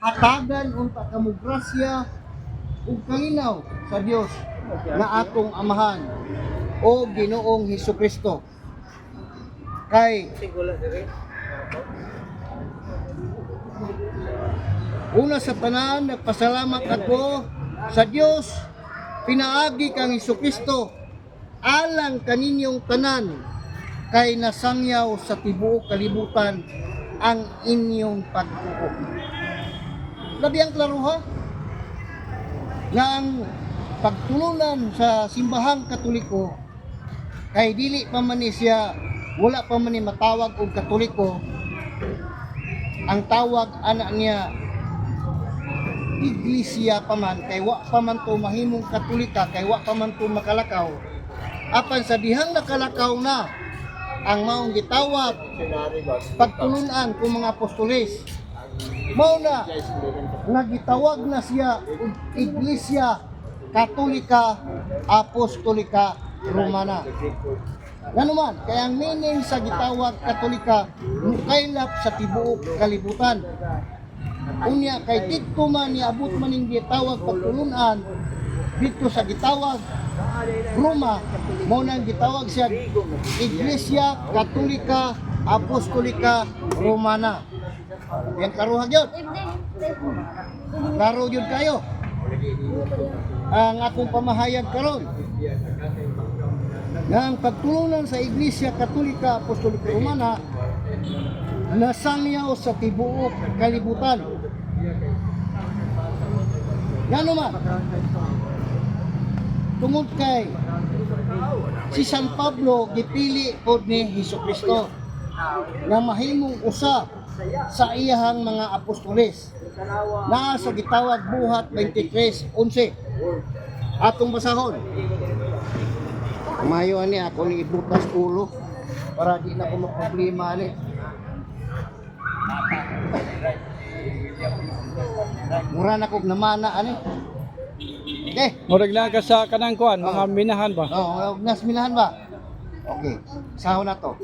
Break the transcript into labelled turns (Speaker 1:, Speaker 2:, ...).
Speaker 1: hatagan unta kamo grasya ug kalinaw sa Dios nga atong amahan o Ginoong Hesukristo. Kay una sa tanan, nagpasalamat ako sa Dios, pinaagi kang Hesukristo alang kaninyong tanan, kay nasangyaw sa tibuok kalibutan ang inyong pagtuo. Labi ang klaro ha? Nga ang pagtulunan sa simbahang Katoliko kay dili pa man ni siya, wala pa man ni matawag og Katoliko. Ang tawag ana niya iglesia pa man, kay wa pa man to mahimong Katolika, kay wa pa man to makalakaw. Apan sa dihang nakalakaw na ang maong gitawag pagtulunan kung mga apostoles, mao na nagitawag na siya og Iglesia Katolika Apostolika Romana. Nganuman, kaya ang meaning sa gitawag Katolika, mukaylap sa tibuok kalibutan. Unya kay dito man niabot man ning gitawag pagtulunan dito sa gitawag Roma, mo nang gitawag siya Iglesia Katolika Apostolika Romana. Yang karuhag yun. Klaro yun kayo. Ang akong pamahayag karon nga ang pagtulunan sa Iglesia Katolika Apostolika Romana nasangyaw sa tibuok kalibutan. Ngano man tungod kay si San Pablo gipili pod ni Hesukristo nga mahimong usa sa iyahang mga apostoles na sa gitawag buhat 23:11. Atong basahon. Mayo ani ako ni ibutas ulo para di na ko magproblema ani. Mura na kog namana ani. Okay.
Speaker 2: Murag lang ka sa kanang kuan, mga minahan ba?
Speaker 1: Oh, nas minahan ba? Okay. Sahon na to.